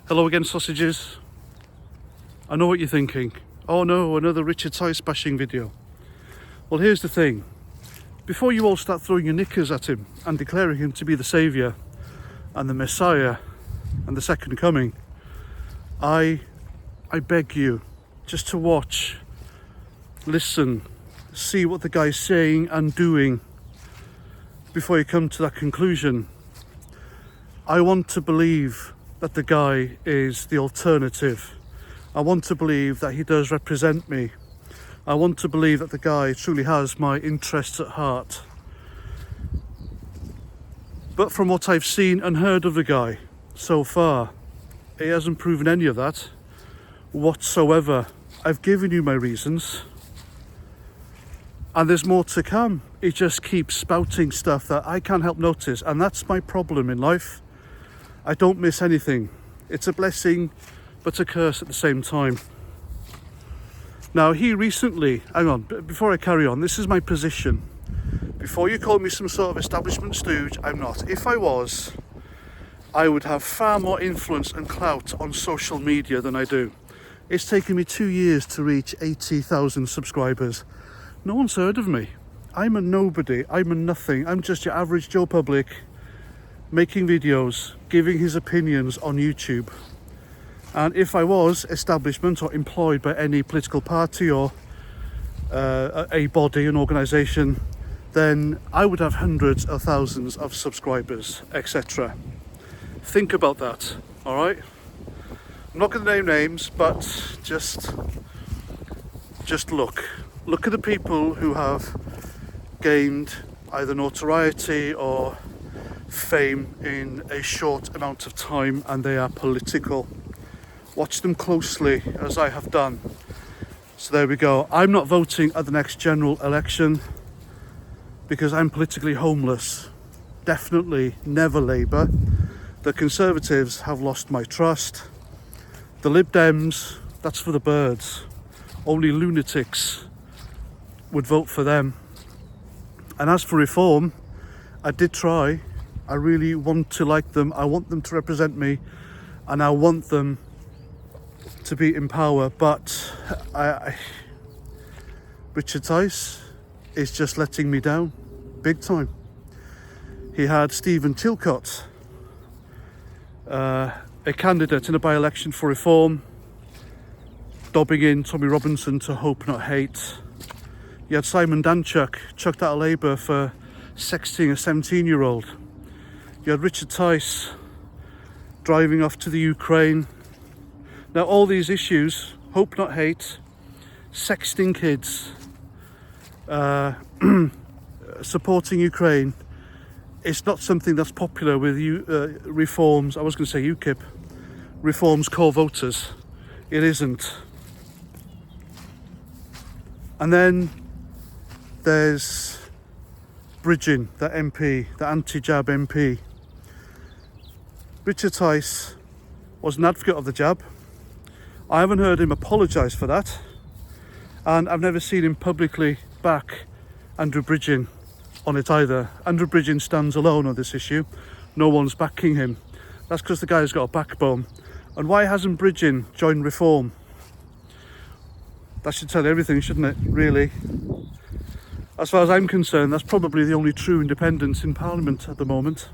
Hello again, sausages. I know what you're thinking. Oh no, another Richard Tice bashing video. Well, here's the thing. Before you all start throwing your knickers at him and declaring him to be the saviour and the Messiah and the second coming, I beg you just to watch, listen, see what the guy's saying and doing before you come to that conclusion. I want to believe that the guy is the alternative. I want to believe that he does represent me. I want to believe that the guy truly has my interests at heart. But from what I've seen and heard of the guy so far, he hasn't proven any of that whatsoever. I've given you my reasons, and there's more to come. He just keeps spouting stuff that I can't help notice, and that's my problem in life. I don't miss anything. It's a blessing, but a curse at the same time. Now, he recently, hang on, before I carry on, this is my position. Before you call me some sort of establishment stooge, I'm not. If I was, I would have far more influence and clout on social media than I do. It's taken me 2 years to reach 80,000 subscribers. No one's heard of me. I'm a nobody, I'm a nothing. I'm just your average Joe Public, making videos, giving his opinions on YouTube. And if I was establishment or employed by any political party or a body, an organisation, then I would have hundreds of thousands of subscribers, etc. Think about that, all right? I'm not going to name names, but just look at the people who have gained either notoriety or fame in a short amount of time, and they are political. Watch them closely, as I have done. So there we go. I'm not voting at the next general election because I'm politically homeless. Definitely never Labour. The Conservatives have lost my trust. The Lib Dems, that's for the birds. Only lunatics would vote for them. And as for Reform, I did try. I really want to like them. I want them to represent me, and I want them to be in power. But Richard Tice is just letting me down, big time. He had Stephen Chilcott, a candidate in a by-election for Reform, dobbing in Tommy Robinson to Hope Not Hate. You had Simon Danchuk chucked out of Labour for sexting a 17-year-old. You had Richard Tice driving off to the Ukraine. Now, all these issues, Hope Not Hate, sexting kids, supporting Ukraine, it's not something that's popular with Reform's, I was going to say UKIP, Reform's core voters. It isn't. And then there's Bridgen, that MP, the anti-jab MP. Richard Tice was an advocate of the jab. I haven't heard him apologise for that, and I've never seen him publicly back Andrew Bridgen on it either. Andrew Bridgen stands alone on this issue. No one's backing him. That's because the guy's got a backbone. And why hasn't Bridgen joined Reform? That should tell you everything, shouldn't it, really? As far as I'm concerned, that's probably the only true independence in Parliament at the moment.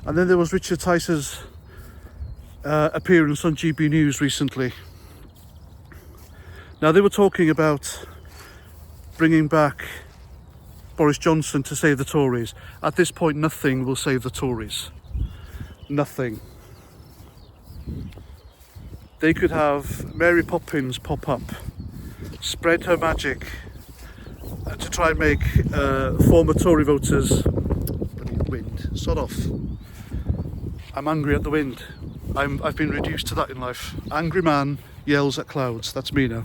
And then there was Richard Tice's appearance on GB News recently. Now, they were talking about bringing back Boris Johnson to save the Tories. At this point, nothing will save the Tories. Nothing. They could have Mary Poppins pop up, spread her magic to try and make former Tory voters... Bloody wind, sod off. I'm angry at the wind. I've been reduced to that in life. Angry man yells at clouds. That's me now.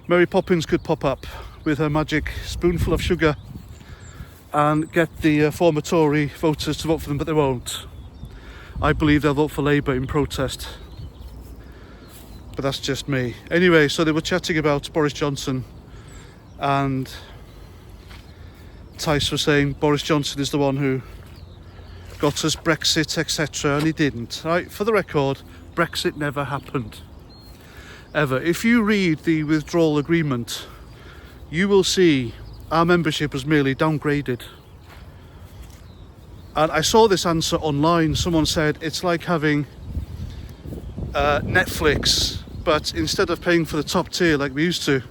Mary Poppins could pop up with her magic spoonful of sugar and get the former Tory voters to vote for them, but they won't. I believe they'll vote for Labour in protest. But that's just me. Anyway, so they were chatting about Boris Johnson, and Tice was saying Boris Johnson is the one who got us Brexit, etc., and he didn't. Right? For the record, Brexit never happened. Ever. If you read the withdrawal agreement, you will see our membership was merely downgraded. And I saw this answer online. Someone said it's like having Netflix, but instead of paying for the top tier like we used to,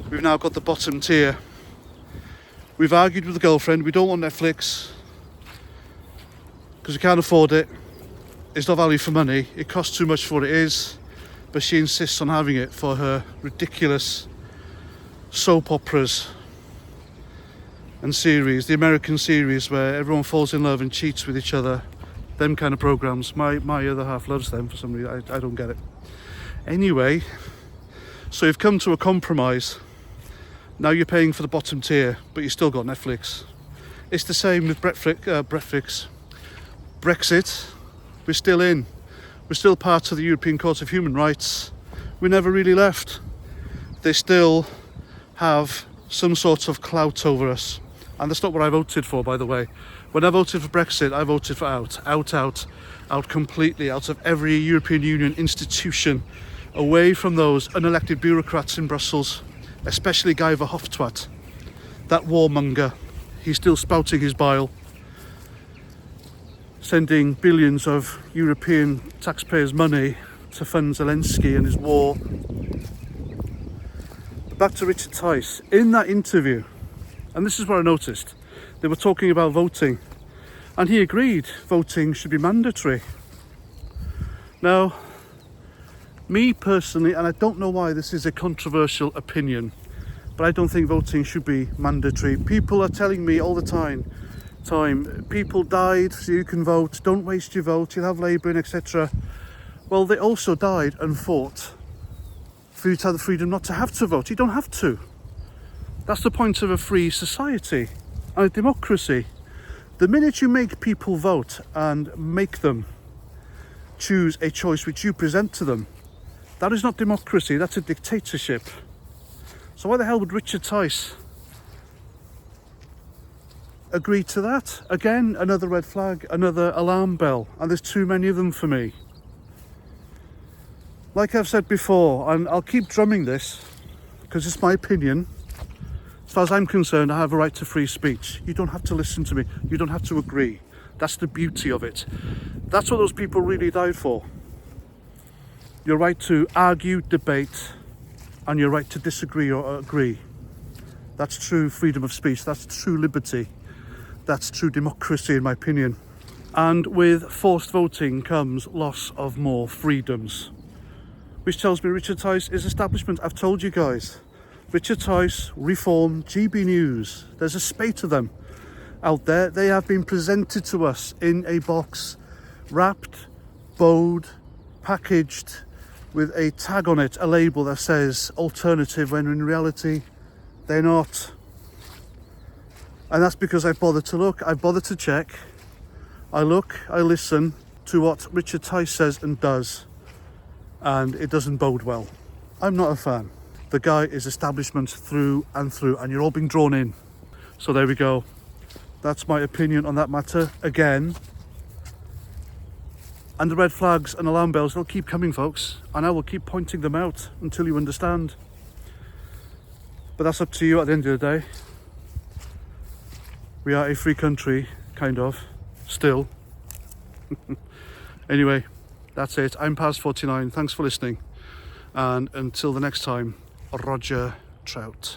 we've now got the bottom tier. We've argued with the girlfriend, we don't want Netflix because we can't afford it. It's not value for money, it costs too much for what it is, but she insists on having it for her ridiculous soap operas and series, the American series where everyone falls in love and cheats with each other, them kind of programs. My other half loves them for some reason. I don't get it. Anyway, so you've come to a compromise. Now you're paying for the bottom tier, but you still got Netflix. It's the same with Brexit. We're still in. We're still part of the European Court of Human Rights. We never really left. They still have some sort of clout over us. And that's not what I voted for, by the way. When I voted for Brexit, I voted for out completely, out of every European Union institution, away from those unelected bureaucrats in Brussels, especially Guy Verhofstadt, that warmonger. He's still spouting his bile, sending billions of European taxpayers' money to fund Zelensky and his war. But back to Richard Tice. In that interview, and this is what I noticed, they were talking about voting, and he agreed voting should be mandatory. Now, me personally, and I don't know why this is a controversial opinion, but I don't think voting should be mandatory. People are telling me all the time, people died so you can vote, don't waste your vote, you'll have Labour in, etc. Well, they also died and fought for you to have the freedom not to have to vote. You don't have to. That's the point of a free society and a democracy. The minute you make people vote and make them choose a choice which you present to them, that is not democracy, that's a dictatorship. So why the hell would Richard Tice agree to that? Again, another red flag, another alarm bell, and there's too many of them for me. Like I've said before, and I'll keep drumming this because it's my opinion. As far as I'm concerned, I have a right to free speech. You don't have to listen to me. You don't have to agree. That's the beauty of it. That's what those people really died for. Your right to argue, debate, and your right to disagree or agree. That's true freedom of speech. That's true liberty. That's true democracy, in my opinion. And with forced voting comes loss of more freedoms, which tells me Richard Tice is establishment. I've told you guys. Richard Tice, Reform, GB News. There's a spate of them out there. They have been presented to us in a box, wrapped, bowed, packaged, with a tag on it, a label that says alternative, when in reality they're not. And that's because I've bothered to look, I've bothered to check. I look, I listen to what Richard Tice says and does, and it doesn't bode well. I'm not a fan. The guy is establishment through and through, and you're all being drawn in. So there we go. That's my opinion on that matter again. And the red flags and alarm bells, they'll keep coming, folks, and I will keep pointing them out until you understand. But that's up to you at the end of the day. We are a free country, kind of, still. Anyway, that's it. I'm past 49. Thanks for listening. And until the next time, Roger Trout.